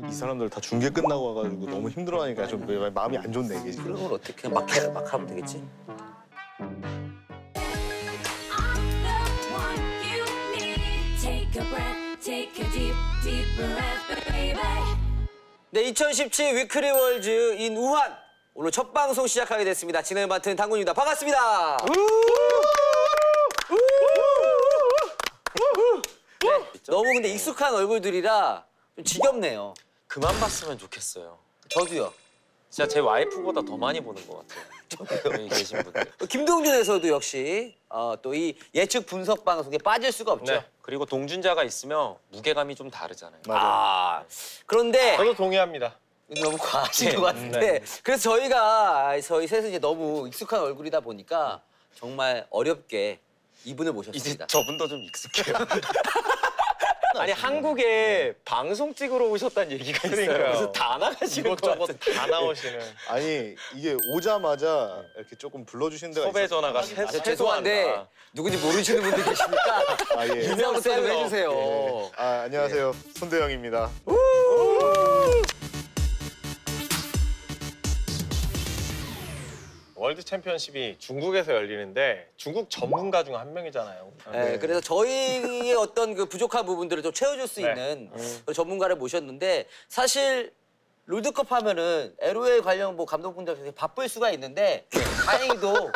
이 사람들 다 중계 끝나고 와가지고 너무 힘들어하니까 좀 마음이 안 좋네 이게 지금. 그런 걸 어떻게 막 하면 되겠지? 네, 2017 위크리 월즈 인 우한 오늘 첫 방송 시작하게 됐습니다. 진행을 맡은 당군입니다. 반갑습니다. 네, 너무 근데 익숙한 얼굴들이라 좀 지겹네요. 그만 봤으면 좋겠어요. 저도요. 진짜 제 와이프보다 더 많이 보는 것 같아요. 여기 계신 분들. 김동준에서도 역시 또 이 예측 분석 방송에 빠질 수가 없죠. 네. 그리고 동준자가 있으면 무게감이 좀 다르잖아요. 아, 그런데 저도 동의합니다. 너무 과하신 네, 것 같은데 그래서 저희 셋은 이제 너무 익숙한 얼굴이다 보니까 정말 어렵게 이분을 이제 모셨습니다. 저분도 좀 익숙해요. 아니 한국에 방송 찍으러 오셨다는 얘기가 있어요. 그러니까요. 그래서 다 나가시는 것 이것저것 같은데. 다 나오시는. 아니 이게 오자마자 이렇게 조금 불러주신 데가 섭외 있어서 전화가 죄송한데 쇄도한다. 누군지 모르시는 분들 계시니까 아, 예. 인사부터 좀 셀럽. 해주세요. 예. 아 안녕하세요 손대영입니다. 월드 챔피언십이 중국에서 열리는데 중국 전문가 중 한 명이잖아요. 네, 그래서 저희의 어떤 그 부족한 부분들을 좀 채워줄 수 네. 있는 그런 전문가를 모셨는데 사실 롤드컵 하면은 LOL 관련 뭐 감독분들 되게 바쁠 수가 있는데 다행히도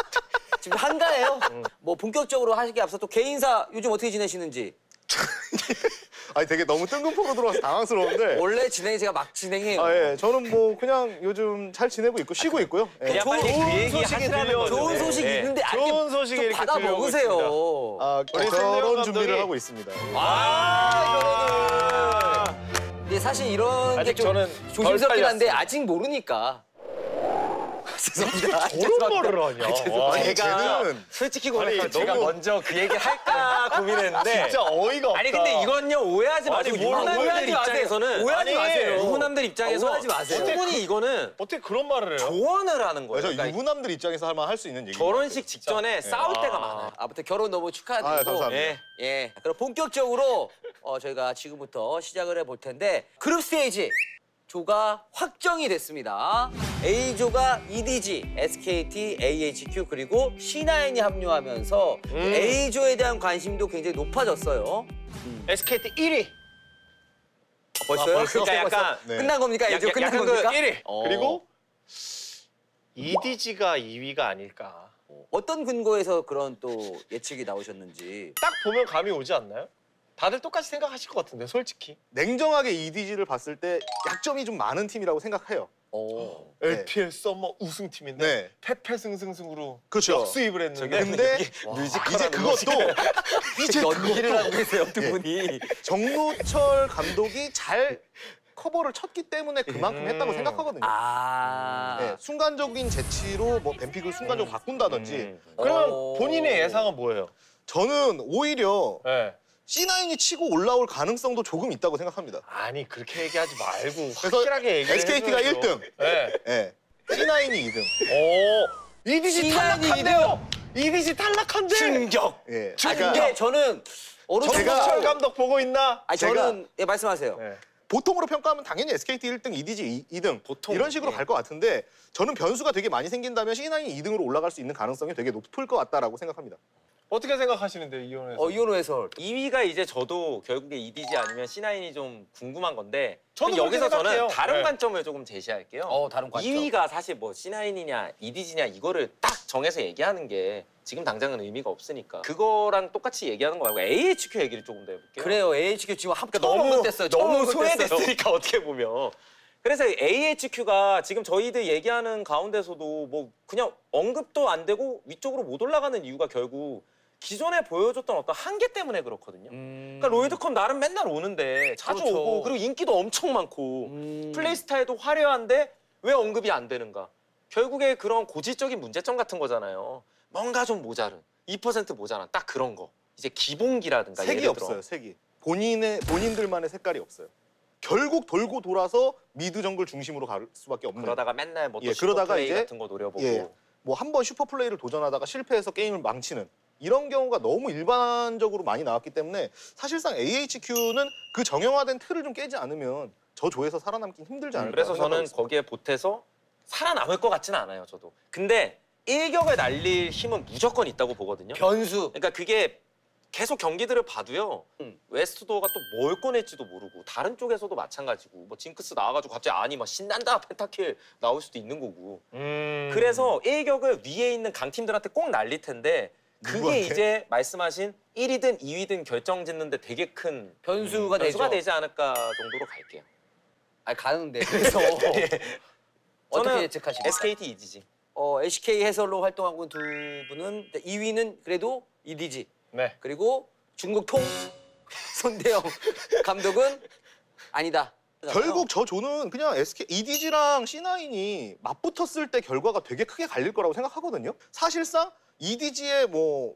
지금 한가해요. 뭐 본격적으로 하시기 앞서 또 개인사 요즘 어떻게 지내시는지. 아니 되게 너무 뜬금포로 들어와서 당황스러운데. 원래 진행 제가 막 진행해요. 아 예, 저는 뭐 그냥 요즘 잘 지내고 있고 쉬고 있고요. 예. 그냥 빨리 그 얘기 소식이 하시라는 들려요. 거죠. 좋은 소식이 네. 있는데 좋은 소식이 좀 이렇게 받아 들려오고 먹으세요. 아 우리 결혼 손대영 준비를 감독이- 하고 있습니다. 근데 사실 이런 게 아직 좀 저는 조심스럽긴 덜 한데 빨렸어요. 아직 모르니까. 죄송합니다. 저런 말을 하냐. 와, 아니, 제가 쟤는- 솔직히 아니, 고백하면 제가 너무- 먼저 그 얘기를 할까 고민했는데 진짜 어이가 없다. 아니 근데 이건요 오해하지 마시고 아니, 뭘 유부남들 오해하지 마세요. 입장에서는 오해하지 아니, 마세요. 유부남들 입장에서 오해하지 마세요. 충분히 이거는 어떻게 그런 말을 해요? 조언을 하는 거예요. 저 그러니까 유부남들 입장에서 할 수 있는 얘기. 결혼식 직전에 싸울 때가 아. 많아요. 아무튼 결혼 너무 아 축하드리고 감사합니다. 예. 예. 그럼 본격적으로 저희가 지금부터 시작을 해볼 텐데 그룹 스테이지 조가 확정이 됐습니다. A조가 EDG, SKT, AHQ 그리고 C9이 합류하면서 A조에 대한 관심도 굉장히 높아졌어요. SKT 1위. 벌써요? 벌써? 그러니까 약간 네. 끝난 겁니까? A조 끝난 약간 겁니까? 그 1위. 그리고 EDG가 2위가 아닐까. 어떤 근거에서 그런 또 예측이 나오셨는지. 딱 보면 감이 오지 않나요? 다들 똑같이 생각하실 것 같은데 솔직히. 냉정하게 EDG를 봤을 때 약점이 좀 많은 팀이라고 생각해요. 네. LPL 서머 우승팀인데 네. 패패승승승으로 그렇죠. 역수입을 했는데 근데 이제 그것도 이제 연기를 하고 계세요, 두 예. 분이. 정노철 감독이 잘 커버를 쳤기 때문에 그만큼 했다고 생각하거든요. 아. 네, 순간적인 재치로 뭐 뱀픽을 순간적으로 바꾼다든지 그러면 어. 본인의 예상은 뭐예요? 저는 오히려 네. C9이 치고 올라올 가능성도 조금 있다고 생각합니다. 아니 그렇게 얘기하지 말고 그래서 확실하게 얘기를 SKT가 해줘야죠. 1등, 네. 네, C9이 2등. 오, EDG C9이 탈락한대요. EDG 탈락한대. 충격. 예, 아니, 근데 저는 어느 제가- 정철 감독 보고 있나? 아니, 저는 예, 말씀하세요. 네. 보통으로 평가하면 당연히 SKT 1등, EDG 2등 보통, 이런 식으로 예. 갈 것 같은데 저는 변수가 되게 많이 생긴다면 C9이 2등으로 올라갈 수 있는 가능성이 되게 높을 것 같다라고 생각합니다. 어떻게 생각하시는데 이혼해서? 이현우 해설. 2위가 이제 저도 결국에 EDG 아니면 C9이 좀 궁금한 건데 저도 여기서 그렇게 저는 생각해요. 다른 네. 관점을 조금 제시할게요. 다른 관점. 2위가 사실 뭐 C9이냐 EDG냐 이거를 딱 정해서 얘기하는 게 지금 당장은 의미가 없으니까 그거랑 똑같이 얘기하는 거 말고 AHQ 얘기를 조금 더 해볼게요. 그래요, AHQ 지금 그러니까 처음 언급됐어요. 처음 너무 언급됐어요. 소외됐으니까 어떻게 보면. 그래서 AHQ가 지금 저희들 얘기하는 가운데서도 뭐 그냥 언급도 안 되고 위쪽으로 못 올라가는 이유가 결국 기존에 보여줬던 어떤 한계 때문에 그렇거든요. 그러니까 롤드컵 나름 맨날 오는데 자주 그렇죠. 오고 그리고 인기도 엄청 많고 플레이 스타일도 화려한데 왜 언급이 안 되는가? 결국에 그런 고질적인 문제점 같은 거잖아요. 뭔가 좀 모자른 2% 모자란 딱 그런 거. 이제 기본기라든가 색이 예를 들어. 없어요, 색이. 본인들만의 색깔이 없어요. 결국 돌고 돌아서 미드 정글 중심으로 갈 수밖에 없는. 그러다가 맨날 뭐또 예, 그러다가 슈퍼플레이 이제 같은 거 노려보고 예, 뭐 한 번 슈퍼플레이를 도전하다가 실패해서 게임을 망치는 이런 경우가 너무 일반적으로 많이 나왔기 때문에 사실상 AHQ는 그 정형화된 틀을 좀 깨지 않으면 저 조에서 살아남기 힘들지 않을까 그래서 저는 생각하고 있습니다. 거기에 보태서 살아남을 것 같지는 않아요, 저도. 근데 일격을 날릴 힘은 무조건 있다고 보거든요. 변수. 그러니까 그게 계속 경기들을 봐도요. 웨스트도어가 또 뭘 꺼낼지도 모르고 다른 쪽에서도 마찬가지고 뭐 징크스 나와가지고 갑자기 아니 막 신난다 펜타킬 나올 수도 있는 거고. 그래서 일격을 위에 있는 강팀들한테 꼭 날릴 텐데 그게 누구한테? 이제 말씀하신 1위든 2위든 결정짓는데 되게 큰 변수가 변수가 되죠. 되지 않을까 정도로 갈게요. 아니 가는데 그래서 어떻게 저는 예측하십니까? SKT 이지지. SK 해설로 활동하고 있는 두 분은 2위는 그래도 EDG 네. 그리고 중국 통 손대영 감독은 아니다. 결국 저 조는 그냥 SK EDG랑 C9이 맞붙었을 때 결과가 되게 크게 갈릴 거라고 생각하거든요. 사실상 EDG의 뭐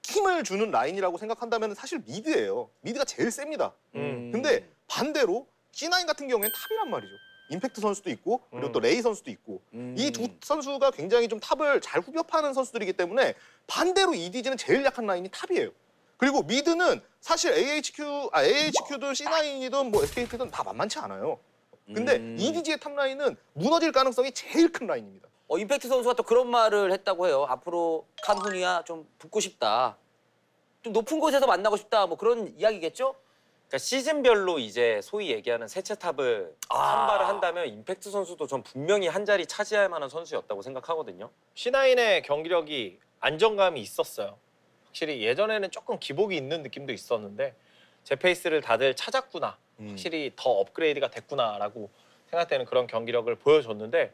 힘을 주는 라인이라고 생각한다면 사실 미드예요. 미드가 제일 셉니다. 근데 반대로 C9 같은 경우에는 탑이란 말이죠. 임팩트 선수도 있고 그리고 또 레이 선수도 있고 이 두 선수가 굉장히 좀 탑을 잘 후벼파는 선수들이기 때문에 반대로 EDG는 제일 약한 라인이 탑이에요. 그리고 미드는 사실 AHQ든 C9이든 뭐 SKT든 다 만만치 않아요. 근데 EDG의 탑 라인은 무너질 가능성이 제일 큰 라인입니다. 임팩트 선수가 또 그런 말을 했다고 해요. 앞으로 칸훈이야 좀 붙고 싶다. 좀 높은 곳에서 만나고 싶다. 뭐 그런 이야기겠죠? 그러니까 시즌별로 이제 소위 얘기하는 세체 탑을 선발을 한다면 임팩트 선수도 전 분명히 한 자리 차지할 만한 선수였다고 생각하거든요. C9의 경기력이 안정감이 있었어요. 확실히 예전에는 조금 기복이 있는 느낌도 있었는데 제 페이스를 다들 찾았구나. 확실히 더 업그레이드가 됐구나라고 생각되는 그런 경기력을 보여줬는데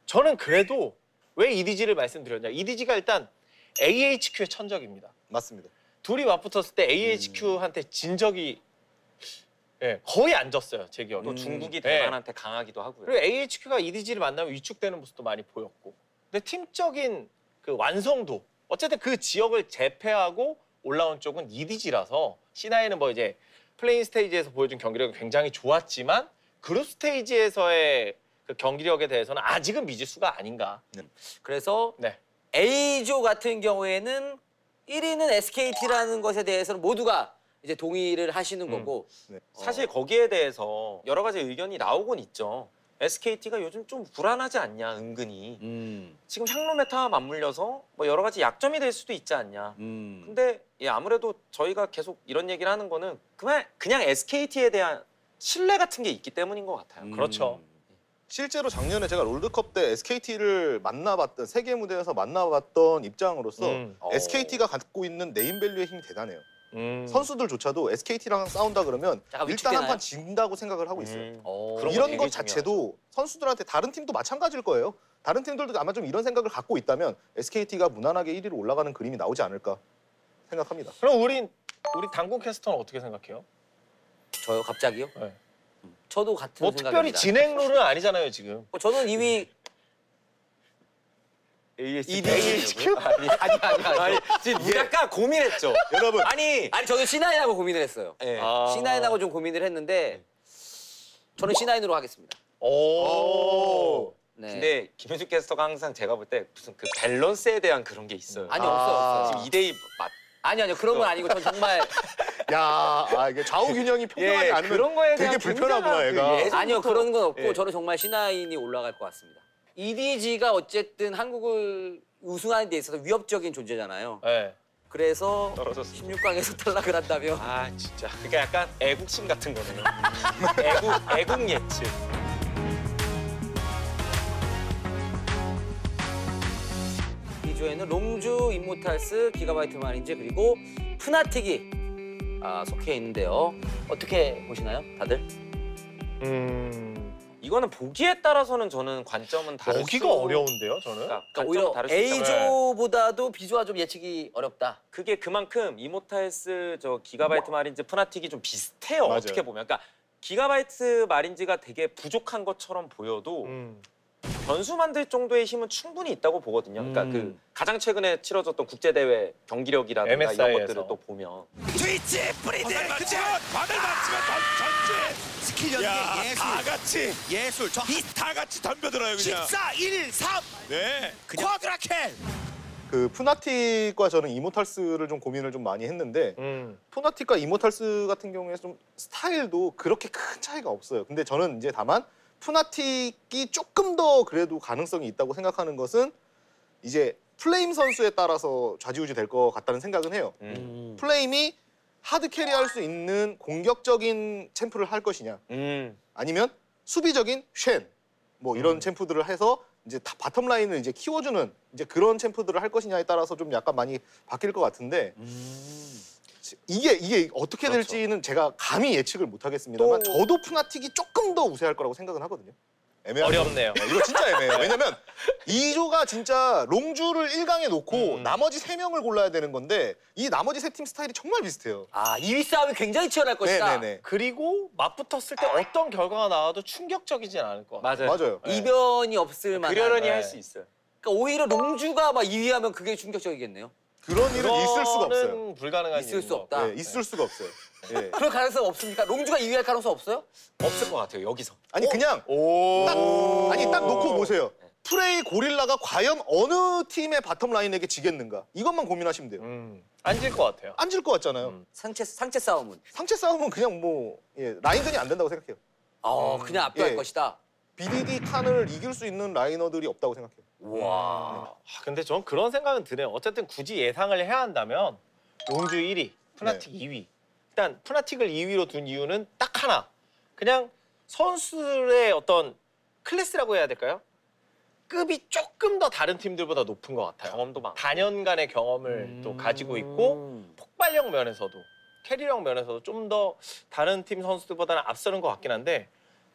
저는 그래도 왜 EDG를 말씀드렸냐. EDG가 일단 AHQ의 천적입니다. 맞습니다. 둘이 맞붙었을 때 AHQ한테 진 적이 거의 안 졌어요. 제 기억에. 또 중국이 네. 대만한테 강하기도 하고요. 그리고 AHQ가 EDG를 만나면 위축되는 모습도 많이 보였고. 근데 팀적인 그 완성도 어쨌든 그 지역을 제패하고 올라온 쪽은 EDG라서 C9은 뭐 이제 플레인 스테이지에서 보여준 경기력이 굉장히 좋았지만 그룹 스테이지에서의 그 경기력에 대해서는 아직은 미지수가 아닌가. 그래서 네. A조 같은 경우에는 1위는 SKT라는 것에 대해서는 모두가 이제 동의를 하시는 거고 사실 거기에 대해서 여러 가지 의견이 나오곤 있죠. SKT가 요즘 좀 불안하지 않냐, 은근히. 지금 향로 메타와 맞물려서 뭐 여러 가지 약점이 될 수도 있지 않냐. 근데 아무래도 저희가 계속 이런 얘기를 하는 거는 그냥 SKT에 대한 신뢰 같은 게 있기 때문인 것 같아요. 그렇죠. 실제로 작년에 제가 롤드컵 때 SKT를 만나봤던 세계 무대에서 만나봤던 입장으로서 SKT가 갖고 있는 네임밸류의 힘이 대단해요. 선수들조차도 SKT랑 싸운다 그러면 약간 일단 한 위축되나요? 판 진다고 생각을 하고 있어요. 그런 거 이런 되게 것 자체도 선수들한테 다른 팀도 마찬가지일 거예요. 다른 팀들도 아마 좀 이런 생각을 갖고 있다면 SKT가 무난하게 1위로 올라가는 그림이 나오지 않을까 생각합니다. 그럼 우리 당군 캐스터는 어떻게 생각해요? 저요 갑자기요? 네. 저도 같은 뭐 생각입니다. 특별히 진행 룰은 아니잖아요 지금. 저는 이미 AHQ? 아니 지금 무작가 고민했죠. 여러분 아니, 저는 C9하고 고민을 했어요. 예. C9하고 좀 고민을 했는데 저는 C9으로 하겠습니다. 오. 네. 근데 김현주 캐스터가 항상 제가 볼 때 무슨 그 밸런스에 대한 그런 게 있어요. 아니 없어요. 지금 2대2 맞. 아니요 그런 건 아니고 전 정말 이게 좌우 균형이 평등하지 예, 않으면 그런 거에 되게 대한 불편하구나 굉장한 얘가. 그 예전- 아니요 그런 건 없고 예. 저는 정말 C9이 올라갈 것 같습니다. EDG가 어쨌든 한국을 우승하는 데 있어서 위협적인 존재잖아요. 네. 그래서 떨어졌어. 16강에서 탈락을 한다면 아 진짜. 그러니까 약간 애국심 같은 거네요. 애국 예측. 이 조에는 롱주, 임모탈스, 기가바이트 마린즈 그리고 푸나틱이 속해 있는데요. 어떻게 보시나요, 다들? 이거는 보기에 따라서는 저는 관점은 다를 여기가 수- 어려운데요 저는. 그러니까 그러니까 관점은 오히려 다를 수 있다면 A조보다도 B조가 좀 예측이 어렵다. 그게 그만큼 이모탈스 저 기가바이트 마린즈 푸나틱이 좀 비슷해요. 맞아요. 어떻게 보면. 그러니까 기가바이트 마린즈가 되게 부족한 것처럼 보여도 변수 만들 정도의 힘은 충분히 있다고 보거든요. 그러니까 그 가장 최근에 치러졌던 국제 대회 경기력이라든가 이런 MSI 에서. 것들을 또 보면 트위치 프리드 근데 받을 맞지만 전체 스킬 연계 예술 다 같이 예술 다 같이 덤벼들어요 그냥 14, 1, 3 네 쿼드라켈 그 푸나틱과 저는 이모탈스를 좀 고민을 좀 많이 했는데 푸나틱과 이모탈스 같은 경우에 좀 스타일도 그렇게 큰 차이가 없어요. 근데 저는 이제 다만 푸나틱이 조금 더 그래도 가능성이 있다고 생각하는 것은 이제 플레임 선수에 따라서 좌지우지 될 것 같다는 생각은 해요. 플레임이 하드 캐리할 수 있는 공격적인 챔프를 할 것이냐, 아니면 수비적인 쉔, 뭐 이런 챔프들을 해서 이제 다 바텀 라인을 이제 키워주는 이제 그런 챔프들을 할 것이냐에 따라서 좀 약간 많이 바뀔 것 같은데 이게 어떻게 그렇죠. 될지는 제가 감히 예측을 못 하겠습니다만 또- 저도 푸나틱이 조금 더 우세할 거라고 생각은 하거든요. 애매하죠? 어렵네요. 이거 진짜 애매해요. 왜냐면 2조가 진짜 롱주를 1강에 놓고 나머지 3명을 골라야 되는 건데 이 나머지 3팀 스타일이 정말 비슷해요. 아, 2위 싸움이 굉장히 치열할 것이다. 네네네. 그리고 맞붙었을 때 어떤 결과가 나와도 충격적이진 않을 것 같아요. 맞아요. 맞아요. 이변이 없을 만한. 그러려니 네. 할 수 있어요. 그러니까 오히려 롱주가 막 2위 하면 그게 충격적이겠네요. 그런 일은 있을 수가 없어요. 그거는 불가능한 있을 일인 수 것 없다. 네, 있을 수가 없어요. 예. 그럴 가능성 없습니까? 롱주가 2위 할 가능성 없어요? 없을 것 같아요. 여기서. 아니 그냥 오. 딱 놓고 보세요. 프레이 고릴라가 과연 어느 팀의 바텀 라인에게 지겠는가? 이것만 고민하시면 돼요. 안 질 것 같아요. 안 질 것 같잖아요. 상체 싸움은. 상체 싸움은 그냥 뭐 라인전이 안 된다고 생각해요. 그냥 압도할 예. 것이다. BDD 칸을 이길 수 있는 라이너들이 없다고 생각해요. 와. 근데 전 그런 생각은 드네요. 어쨌든 굳이 예상을 해야 한다면 롱주 1위, 푸나틱 2위. 일단 푸나틱을 2위로 둔 이유는 딱 하나. 그냥 선수들의 어떤 클래스라고 해야 될까요? 급이 조금 더 다른 팀들보다 높은 것 같아요. 경험도 많고. 단연간의 경험을 또 가지고 있고 폭발력 면에서도 캐리력 면에서도 좀 더 다른 팀 선수들보다는 앞서는 것 같긴 한데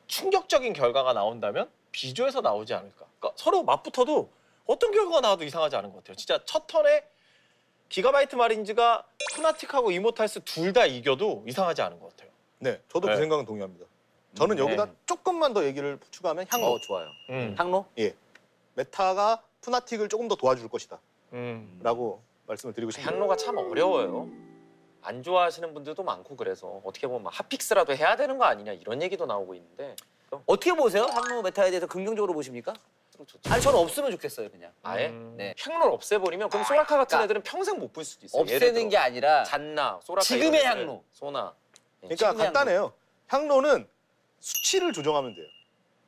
충격적인 결과가 나온다면 비조에서 나오지 않을까. 그러니까 서로 맞붙어도 어떤 결과가 나와도 이상하지 않은 것 같아요. 진짜 첫 턴에 기가바이트 마린즈가 푸나틱하고 이모탈스 둘 다 이겨도 이상하지 않은 것 같아요. 네, 저도 네. 그 생각은 동의합니다. 저는 여기다 네. 조금만 더 얘기를 추가하면 향로. 좋아요. 음. 향로? 예, 메타가 푸나틱을 조금 더 도와줄 것이다 음. 라고 말씀을 드리고 싶습니다. 향로가 참 어려워요. 안 좋아하시는 분들도 많고 그래서 어떻게 보면 막 핫픽스라도 해야 되는 거 아니냐 이런 얘기도 나오고 있는데 어떻게 보세요? 향로 메타에 대해서 긍정적으로 보십니까? 좋죠. 아니 저는 없으면 좋겠어요 그냥. 아예 네. 향로를 없애버리면 그럼 소라카 같은 그러니까 애들은 평생 못 볼 수도 있어요. 예를 없애는 들어 게 아니라 잔나, 소라카 지금의 이런 애들, 향로. 소나. 그러니까 지금의 간단해요. 향로는 수치를 조정하면 돼요.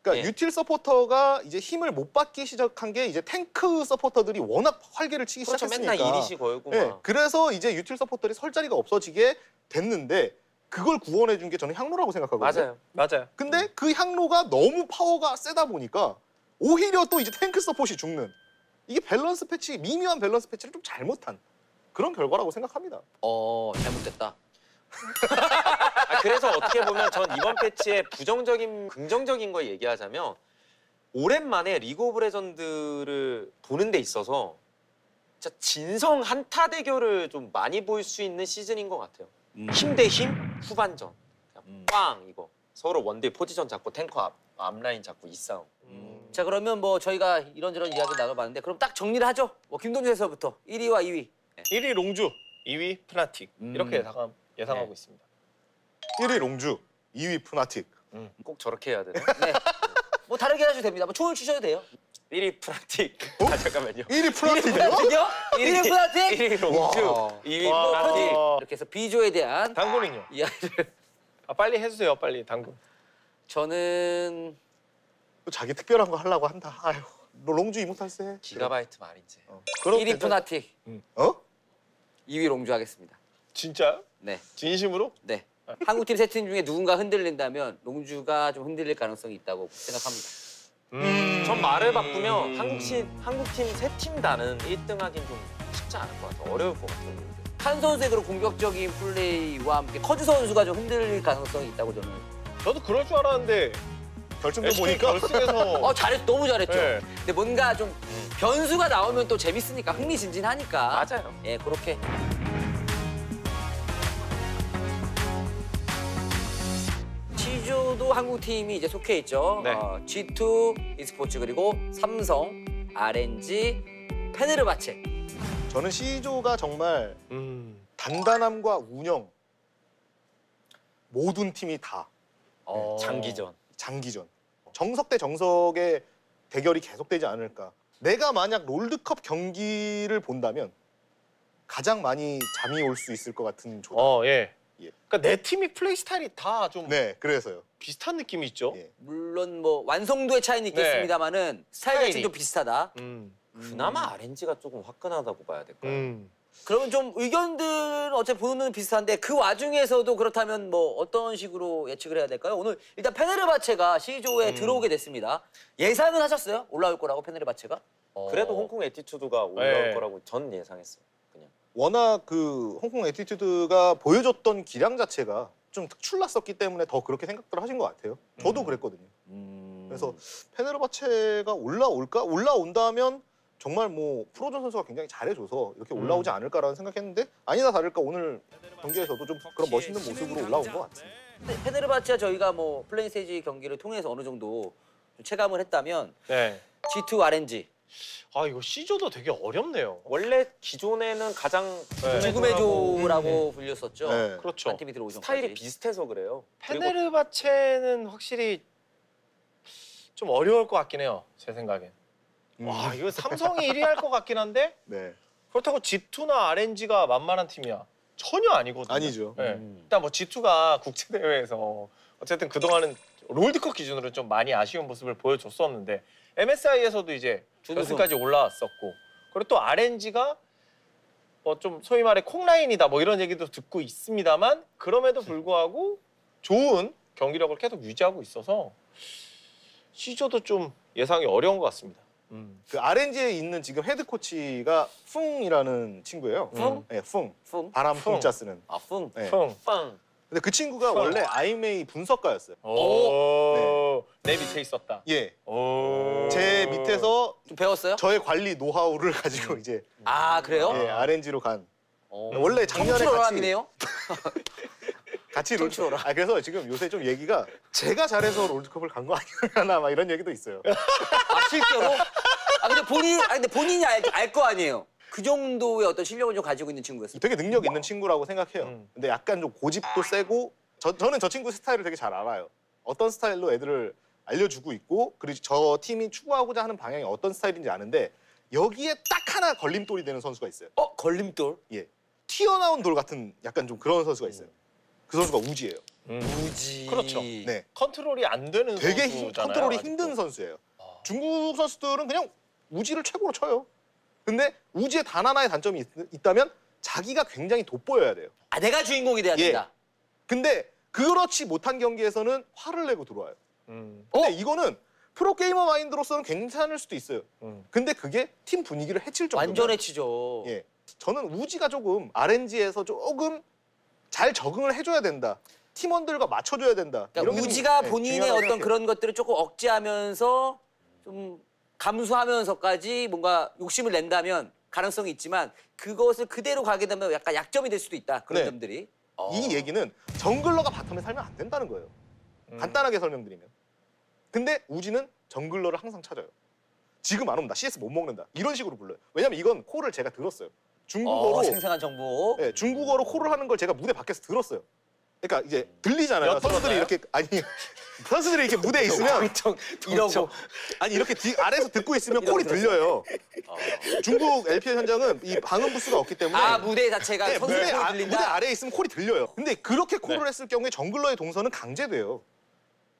그러니까 예. 유틸 서포터가 이제 힘을 못 받기 시작한 게 이제 탱크 서포터들이 워낙 활개를 치기 그렇죠. 시작했으니까. 맨날 이리시 걸고 예, 막. 그래서 이제 유틸 서포터들이 설 자리가 없어지게 됐는데 그걸 구원해 준 게 저는 향로라고 생각하거든요. 맞아요. 맞아요. 근데 그 향로가 너무 파워가 세다 보니까 오히려 또 이제 탱크 서폿이 죽는 이게 밸런스 패치, 미묘한 밸런스 패치를 좀 잘못한 그런 결과라고 생각합니다. 잘못됐다. 그래서 어떻게 보면 전 이번 패치의 부정적인, 긍정적인 걸 얘기하자면 오랜만에 리그 오브 레전드를 보는 데 있어서 진짜 진성 한타 대결을 좀 많이 볼 수 있는 시즌인 것 같아요. 힘 대 힘 후반전. 그냥 빵 이거. 서로 원딜 포지션 잡고 탱커 앞라인 잡고 이 싸움. 자 그러면 뭐 저희가 이런저런 이야기 나눠봤는데 그럼 딱 정리를 하죠. 뭐 김동준에서부터 1위와 2위. 1위 롱주, 2위 푸나틱 이렇게 예상하고 네. 있습니다. 1위 롱주, 2위 푸나틱. 꼭 저렇게 해야 되나? 네. 뭐 다르게 하셔도 됩니다. 뭐 총을 주셔도 돼요. 1위 프라틱. 아 잠깐만요. 1위 푸나틱이요? 푸나틱이요? 1위 푸나틱? 1위 롱주, 와. 2위 와. 프라틱. 이렇게 해서 비조에 대한 당구는요? 이야기를 빨리 해주세요, 빨리 당구. 저는 또 자기 특별한 거 하려고 한다. 아유, 너 롱주 이모탈스 해. 기가바이트 말이지. 그럼 1위 괜찮- 푸나틱, 어? 2위 롱주 하겠습니다. 진짜요? 네. 진심으로? 네. 한국팀 세 팀 중에 누군가 흔들린다면 롱주가 좀 흔들릴 가능성이 있다고 생각합니다. 전 말을 바꾸면 한국팀 세 팀 다는 1등 하긴 좀 쉽지 않을 것 같아요. 어려울 것 같아요. 한 선수의 그런 공격적인 플레이와 함께 커즈 선수가 좀 흔들릴 가능성이 있다고 저는. 저도 그럴 줄 알았는데 결승전 SK 보니까 결승에서 너무 잘했죠. 네. 근데 뭔가 좀 변수가 나오면 또 재밌으니까 흥미진진하니까. 맞아요. 예, 그렇게. C조도 한국 팀이 이제 속해 있죠. 네. G2 e스포츠 그리고 삼성, RNG, 페네르바체. 저는 C조가 정말 단단함과 운영 모든 팀이 다 장기전. 장기전 정석 대 정석의 대결이 계속되지 않을까. 내가 만약 롤드컵 경기를 본다면 가장 많이 잠이 올 수 있을 것 같은 조다. 예. 예. 그러니까 내 팀이 플레이 스타일이 다 좀 네, 그래서요. 비슷한 느낌이 있죠. 예. 물론 뭐 완성도의 차이는 있겠습니다만은 스타일 자체는 스타일이. 좀 비슷하다. 그나마 RNG가 조금 화끈하다고 봐야 될까요? 그러면 좀 의견들은 어차피 보는 눈은 비슷한데 그 와중에서도 그렇다면 뭐 어떤 식으로 예측을 해야 될까요? 오늘 일단 페네르바체가 C조에 들어오게 됐습니다. 예상은 하셨어요? 올라올 거라고 페네르바체가? 그래도 홍콩 애티튜드가 올라올 네. 거라고 전 예상했어요. 그냥. 워낙 그 홍콩 애티튜드가 보여줬던 기량 자체가 좀 특출났었기 때문에 더 그렇게 생각들을 하신 것 같아요. 저도 그랬거든요. 그래서 페네르바체가 올라올까? 올라온다면 정말 뭐 프로전 선수가 굉장히 잘해줘서 이렇게 올라오지 않을까라는 생각했는데 아니다 다를까 오늘 경기에서도 좀 그런 멋있는 모습으로 올라온 것 같습니다. 근데 페네르바체가 저희가 뭐 플레인 스테이지 경기를 통해서 어느 정도 좀 체감을 했다면 네. G2 RNG 아 이거 C조도 되게 어렵네요. 원래 기존에는 가장 네. 죽음의 조라고 불렸었죠. 네. 그렇죠. 한 팀이 들어오기 전까지. 스타일이 비슷해서 그래요. 그리고 페네르바체는 확실히 좀 어려울 것 같긴 해요. 제 생각엔. 와 이거 삼성이 1위 할 것 같긴 한데 네. 그렇다고 G2나 RNG가 만만한 팀이야. 전혀 아니거든요. 아니죠. 네. 일단 뭐 G2가 국제 대회에서 어쨌든 그동안은 롤드컵 기준으로 좀 많이 아쉬운 모습을 보여줬었는데 MSI에서도 이제 결승까지 올라왔었고 그리고 또 RNG가 뭐 좀 소위 말해 콩라인이다 뭐 이런 얘기도 듣고 있습니다만 그럼에도 불구하고 좋은 경기력을 계속 유지하고 있어서 C조도 좀 예상이 어려운 것 같습니다. 그 RNG에 있는 지금 헤드 코치가 풍이라는 친구예요. 풍? 네, 풍. 풍? 바람 풍. 풍자 쓰는. 아, 풍. 네. 펑. 빵. 근데 그 친구가 원래 IMA 분석가였어요. 오. 내 밑에 있었다. 예. 오. 제 밑에서 좀 배웠어요? 저의 관리 노하우를 가지고 이제 아, 그래요? 예, RNG로 간. 어. 원래 작년에 같이 청출어람이네요. 같이 청출어라. 아 그래서 지금 요새 좀 얘기가 제가 잘해서 롤드컵을 간 거 아니냐 막 이런 얘기도 있어요. 아, 실제로? 근데 본인이 알 거 아니에요. 그 정도의 어떤 실력을 좀 가지고 있는 친구였어요. 되게 능력 있는 친구라고 생각해요. 근데 약간 좀 고집도 세고 저는 저 친구 스타일을 되게 잘 알아요. 어떤 스타일로 애들을 알려주고 있고 그리고 저 팀이 추구하고자 하는 방향이 어떤 스타일인지 아는데 여기에 딱 하나 걸림돌이 되는 선수가 있어요. 걸림돌? 예, 튀어나온 돌 같은 약간 좀 그런 선수가 있어요. 그 선수가 우지예요. 우지. 그렇죠. 네, 컨트롤이 안 되는 되게 선수잖아요, 컨트롤이 아직도. 힘든 선수예요. 중국 선수들은 그냥 우지를 최고로 쳐요. 근데 우지의 단 하나의 단점이 있다면 자기가 굉장히 돋보여야 돼요. 아, 내가 주인공이 돼야 예. 된다. 근데 그렇지 못한 경기에서는 화를 내고 들어와요. 근데 이거는 프로게이머 마인드로서는 괜찮을 수도 있어요. 근데 그게 팀 분위기를 해칠 정도면 완전 해치죠. 예, 저는 우지가 조금 RNG에서 조금 잘 적응을 해줘야 된다. 팀원들과 맞춰줘야 된다. 그러니까 이런 게 좀, 우지가 예, 본인의 중요하다고 어떤 생각해요. 그런 것들을 조금 억제하면서 좀 감수하면서까지 뭔가 욕심을 낸다면 가능성이 있지만 그것을 그대로 가게 되면 약간 약점이 될 수도 있다. 그런 네. 점들이. 이 얘기는 정글러가 바텀에 살면 안 된다는 거예요. 간단하게 설명드리면. 근데 우지는 정글러를 항상 찾아요. 지금 안 오면 나 CS 못 먹는다. 이런 식으로 불러요. 왜냐면 이건 콜을 제가 들었어요. 중국어로 생생한 정보. 네, 중국어로 콜을 하는 걸 제가 무대 밖에서 들었어요. 그러니까 이제 들리잖아요. 몇 선수들이 번인가요? 이렇게 아니 선수들이 이렇게 무대에 있으면 이러고. 아니 이렇게 아래에서 듣고 있으면 콜이 들려요. 중국 LPL 현장은 이 방음 부스가 없기 때문에 아, 무대 자체가 네, 선수의 무대, 콜이 무대 들린다. 아래에 있으면 콜이 들려요. 근데 그렇게 콜을 했을 경우에 정글러의 동선은 강제돼요.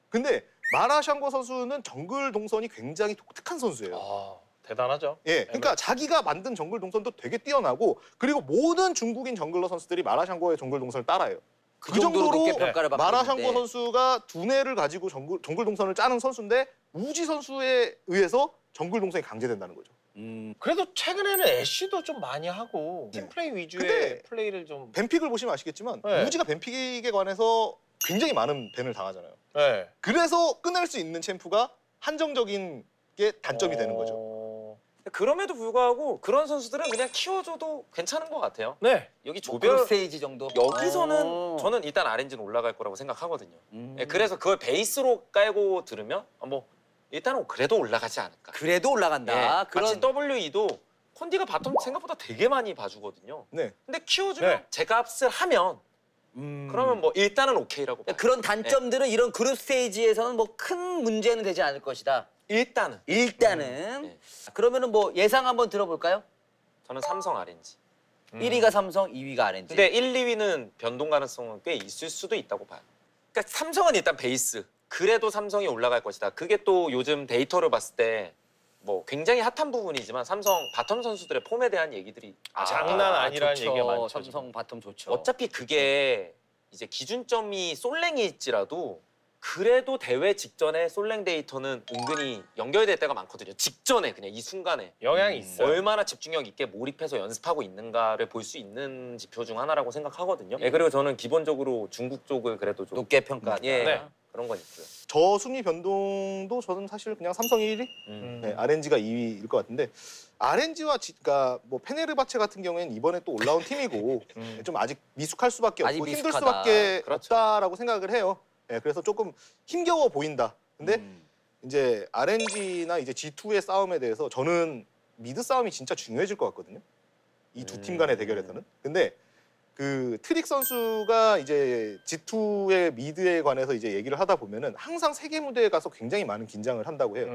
근데 마라샹궈 선수는 정글 동선이 굉장히 독특한 선수예요. 아, 대단하죠. 예, 그러니까 자기가 만든 정글 동선도 되게 뛰어나고 그리고 모든 중국인 정글러 선수들이 마라샹궈의 정글 동선을 따라해요. 그 정도로 정도로 높게 평가를 받고 마라샹궈 있는데. 선수가 두뇌를 가지고 정글 동선을 짜는 선수인데 우지 선수에 의해서 정글 동선이 강제된다는 거죠. 그래도 최근에는 애쉬도 좀 많이 하고 팀플레이 위주의 근데 플레이를 좀. 벤픽을 보시면 아시겠지만 네. 우지가 벤픽에 관해서 굉장히 많은 밴을 당하잖아요. 네. 그래서 끊을 수 있는 챔프가 한정적인 게 단점이 되는 거죠. 그럼에도 불구하고 그런 선수들은 그냥 키워줘도 괜찮은 것 같아요. 네. 여기 그룹 조별 스테이지 정도. 여기서는 어. 저는 일단 RNG는 올라갈 거라고 생각하거든요. 예, 그래서 그걸 베이스로 깔고 들으면 뭐 일단은 그래도 올라가지 않을까. 그래도 올라간다. 예, 마치 WE도 콘디가 바텀 생각보다 되게 많이 봐주거든요. 네. 근데 키워주면 네. 제 값을 하면 그러면 뭐 일단은 오케이라고 봐요. 그런 단점들은 이런 그룹 스테이지에서는 뭐 큰 문제는 되지 않을 것이다. 일단은 일단은. 네. 그러면은 뭐 예상 한번 들어볼까요? 저는 삼성 RNG. 1위가 삼성, 2위가 RNG. 근데 1, 2위는 변동 가능성은 꽤 있을 수도 있다고 봐요. 그러니까 삼성은 일단 베이스. 그래도 삼성이 올라갈 것이다. 그게 또 요즘 데이터를 봤을 때 뭐 굉장히 핫한 부분이지만 삼성 바텀 선수들의 폼에 대한 얘기들이 장난 아니라는 좋죠. 얘기가 많죠. 삼성 바텀 좋죠. 어차피 그게 이제 기준점이 솔랭일지라도 그래도 대회 직전에 솔랭 데이터는 은근히 연결될 때가 많거든요. 직전에 그냥 이 순간에 영향이 있어요. 얼마나 집중력 있게 몰입해서 연습하고 있는가를 볼 수 있는 지표 중 하나라고 생각하거든요. 예, 그리고 저는 기본적으로 중국 쪽을 그래도 좀 높게 평가한다. 예, 네. 그런 건 있고요. 저 순위 변동도 저는 사실 그냥 삼성이 1위, 네, RNG가 2위일 것 같은데 RNG와 그러니까 뭐 페네르바체 같은 경우에는 이번에 또 올라온 팀이고 좀 아직 미숙할 수밖에 아직 없고 힘들 미숙하다. 수밖에 그렇죠. 없다라고 생각을 해요. 네, 그래서 조금 힘겨워 보인다. 근데 이제 RNG나 이제 G2의 싸움에 대해서 저는 미드 싸움이 진짜 중요해질 것 같거든요. 이 두 팀 간의 대결에서는. 근데 그 트릭 선수가 이제 G2의 미드에 관해서 이제 얘기를 하다 보면은 항상 세계 무대에 가서 굉장히 많은 긴장을 한다고 해요.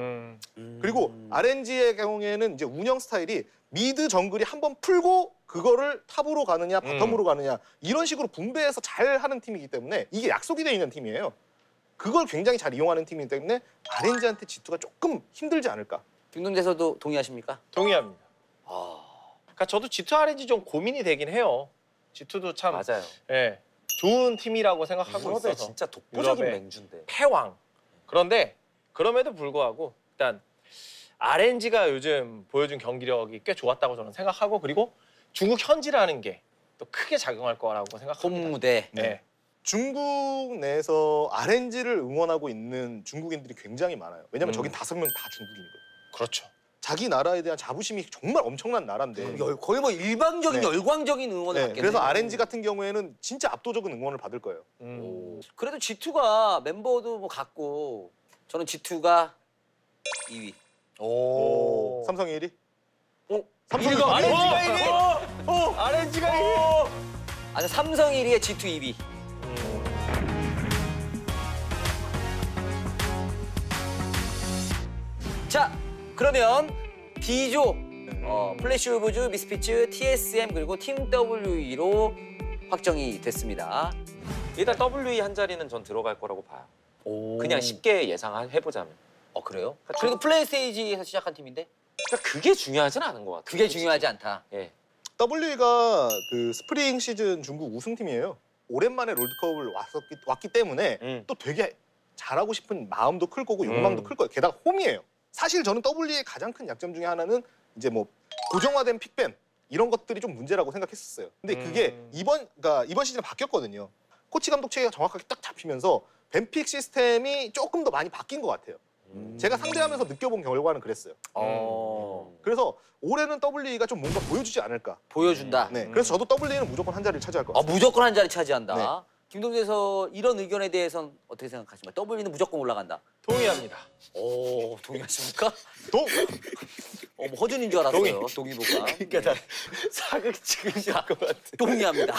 그리고 RNG의 경우에는 이제 운영 스타일이 미드 정글이 한번 풀고 그거를 탑으로 가느냐 바텀으로 가느냐 이런 식으로 분배해서 잘 하는 팀이기 때문에 이게 약속이 돼 있는 팀이에요. 그걸 굉장히 잘 이용하는 팀이기 때문에 RNG한테 G2가 조금 힘들지 않을까. 김동재서도 동의하십니까? 동의합니다. 그러니까 저도 G2 RNG 좀 고민이 되긴 해요. G2도 참 맞아요. 예, 좋은 팀이라고 생각하고 유럽의 있어서 진짜 독보적인 유럽의 맹주인데. 패왕. 그런데 그럼에도 불구하고 일단 RNG가 요즘 보여준 경기력이 꽤 좋았다고 저는 생각하고 그리고 중국 현지라는 게 또 크게 작용할 거라고 홈 생각합니다. 무대. 네. 중국 내에서 RNG를 응원하고 있는 중국인들이 굉장히 많아요. 왜냐면 저긴 5명 다 중국인이거든요. 그렇죠. 자기 나라에 대한 자부심이 정말 엄청난 나라인데. 거의 뭐 일방적인 네. 열광적인 응원을 네, 받겠네요. 그래서 RNG 같은 경우에는 진짜 압도적인 응원을 받을 거예요. 그래도 G2가 mem버도 뭐 같고 저는 G2가 2위. 오. 삼성이 1위? 삼성이 RNG가 1위. RNG가 1위. 아니 삼성 1위에 G2 2위. 자, 그러면 D조 플래시 오브즈, 미스피츠, TSM 그리고 팀 WE로 확정이 됐습니다. 일단 WE 한 자리는 전 들어갈 거라고 봐요. 오. 그냥 쉽게 예상해보자면. 그래요? 그리고 플레이 스테이지에서 시작한 팀인데 그러니까 그게 중요하진 않은 것 같아요. 그게 솔직히. 중요하지 않다. 예. WE가 그 스프링 시즌 중국 우승팀이에요. 오랜만에 롤드컵을 왔기 때문에 또 되게 잘하고 싶은 마음도 클 거고 욕망도 클 거예요. 게다가 홈이에요. 사실 저는 WE의 가장 큰 약점 중에 하나는 이제 뭐 고정화된 픽밴 이런 것들이 좀 문제라고 생각했었어요. 근데 그게 이번 시즌에 바뀌었거든요. 코치 감독 체계가 정확하게 딱 잡히면서 밴픽 시스템이 조금 더 많이 바뀐 것 같아요. 제가 상대하면서 느껴본 결과는 그랬어요. 그래서 올해는 WE가 좀 뭔가 보여주지 않을까. 보여준다. 네, 그래서 저도 WE는 무조건 한 자리를 차지할 것 같아요. 무조건 한 자리 차지한다. 네. 김동재서 이런 의견에 대해서는 어떻게 생각하십니까? WE는 무조건 올라간다. 동의합니다. 오, 동의하십니까? 동! 뭐 허준인 줄 알았어요. 동의보가. 그러니까 나 사극 찍으실 것 같아. 동의합니다.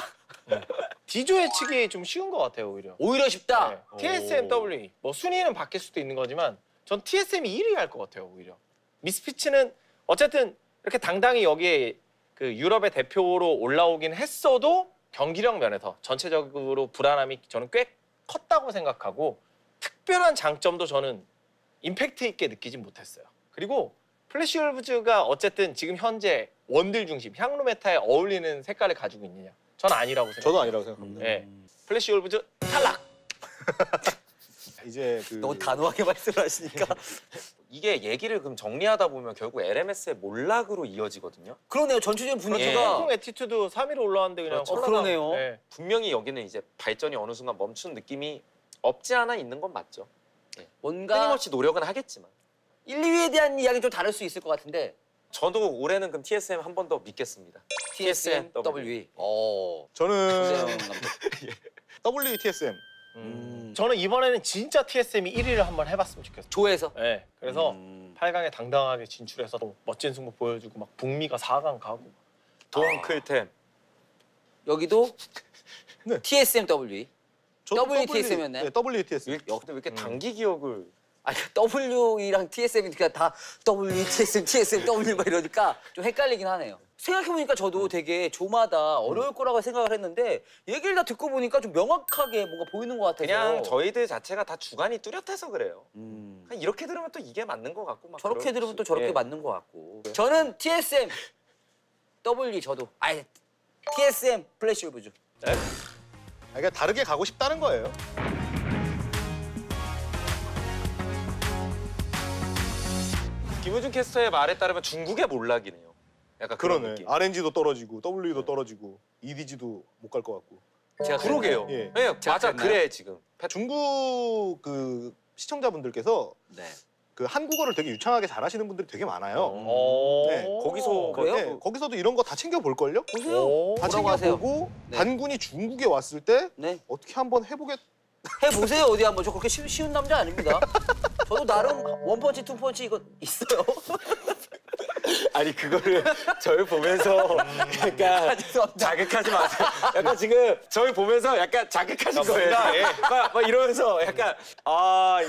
D조 예측이 좀 쉬운 것 같아요 오히려. 오히려 쉽다. 네. TSM, WE 뭐 순위는 바뀔 수도 있는 거지만 전 TSM이 1위 할 것 같아요 오히려. 미스피츠는 어쨌든 이렇게 당당히 여기에 그 유럽의 대표로 올라오긴 했어도 경기력 면에서 전체적으로 불안함이 저는 꽤 컸다고 생각하고 특별한 장점도 저는 임팩트 있게 느끼진 못했어요. 그리고 플래시 울브즈가 어쨌든 지금 현재 원딜 중심 향로 메타에 어울리는 색깔을 가지고 있느냐? 전 아니라고 생각해요. 저도 아니라고 생각합니다. 네. 플래시 울브즈 탈락. 이제 그 너무 단호하게 말씀을 하시니까. 이게 얘기를 그럼 정리하다 보면 결국 LMS의 몰락으로 이어지거든요. 그러네요. 전체적인 분위기가. 예. 홍콩 에티튜드 3위로 올라왔는데 그냥 그렇죠. 홀라당. 그러네요. 네. 분명히 여기는 이제 발전이 어느 순간 멈춘 느낌이 없지 않아 있는 건 맞죠. 뭔가 끊임없이 노력은 하겠지만 1, 2위에 대한 이야기는 좀 다를 수 있을 것 같은데 저도 올해는 그럼 TSM 한 번 더 믿겠습니다. TSM, WE. 저는 감독. WE TSM. 저는 이번에는 진짜 TSM이 1위를 한번 해봤으면 좋겠어요. 조에서. 네. 그래서 8강에 당당하게 진출해서 또 멋진 승부 보여주고 막 북미가 4강 가고. 동클템. 여기도 네. TSMW. 저도 WTSM 였나요? 네, WTSM. 근데 왜 이렇게 단기 기억을 아니 W랑 TSM이 그냥 다 WTSM, TSM, W 막 이러니까 좀 헷갈리긴 하네요. 생각해보니까 저도 되게 조마다 어려울 거라고 생각을 했는데 얘기를 다 듣고 보니까 좀 명확하게 뭔가 보이는 것 같아서. 그냥 저희들 자체가 다 주관이 뚜렷해서 그래요. 음. 그냥 이렇게 들으면 또 이게 맞는 것 같고 막 저렇게 그럴 들으면 또 수- 저렇게 예. 맞는 것 같고. 저는 TSM, W 저도. 아니 TSM 플래시 오브즈. 그러니까 다르게 가고 싶다는 거예요. 김우준 캐스터의 말에 따르면 중국의 몰락이네요. 약간 그런 그러네. 느낌. RNG도 떨어지고 W도 떨어지고 EDG도 못 갈 것 같고. 제가 그러게요. 예. 네, 맞아 그랬나요? 그래 지금. 중국 그 시청자분들께서 네. 그 한국어를 되게 유창하게 잘하시는 분들이 되게 많아요. 네, 네, 거기서 그래요? 네, 거기서도 이런 거 다 챙겨 볼 걸요? 보세요. 다 뭐라고 하세요? 챙겨보고 네. 단군이 중국에 왔을 때 네. 어떻게 한번 해보겠. 해보세요 어디 한번. 저 그렇게 쉬운 남자 아닙니다. 저도 나름 원펀치 투펀치 이거 있어요. 아니 그거를 저희 보면서 약간 죄송합니다. 자극하지 마세요. 약간 지금 저희 보면서 약간 자극하신 거예요. 뭔가, 예. 막 이러면서 약간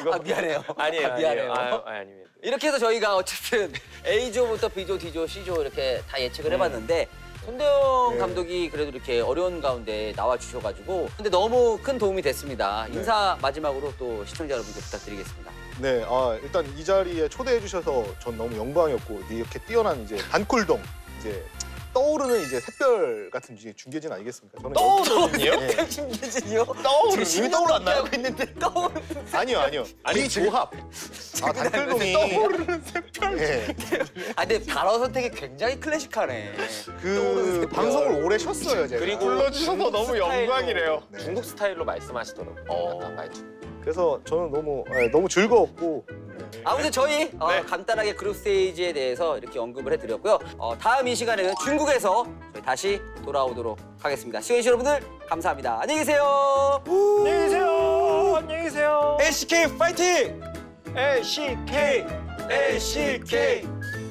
이거 아, 미안해요. 아니에요. 미안해요. 아닙니다. 이렇게 해서 저희가 어쨌든 A조부터 B조, D조, C조 이렇게 다 예측을 해봤는데 손대영 네. 감독이 그래도 이렇게 어려운 가운데 나와주셔가지고 근데 너무 큰 도움이 됐습니다. 인사 마지막으로 또 시청자 여러분께 부탁드리겠습니다. 네, 일단 이 자리에 초대해 주셔서 전 너무 영광이었고 이렇게 뛰어난 이제 단꿀동 이제 떠오르는 이제 샛별 같은 이제 중계진 아니겠습니까? 저는 떠오르는요? 네. 김기진이요? 떠오르는 이미 떠올랐나요? 있는데 떠오르는 아니요. 이 조합. 단꿀동이 떠오르는 샛별. 네. 아 근데 단어 선택이 굉장히 클래식하네. 떠오르는 그 샛별. 방송을 오래 쉬었어요, 제가. 그리고 불러주셔서 중국 너무 스타일로, 영광이래요. 네. 중국 스타일로 말씀하시더라고요. 약간 말투. 그래서 저는 너무 즐거웠고 아무튼 저희 간단하게 그룹 스테이지에 대해서 이렇게 언급을 해드렸고요. 다음 이 시간에는 중국에서 저희 다시 돌아오도록 하겠습니다. 시청해주신 여러분들 감사합니다. 안녕히 계세요. 안녕히 계세요. 안녕히 계세요. LCK 파이팅! LCK. LCK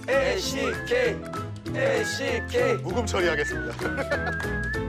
LCK LCK 묵음 처리하겠습니다.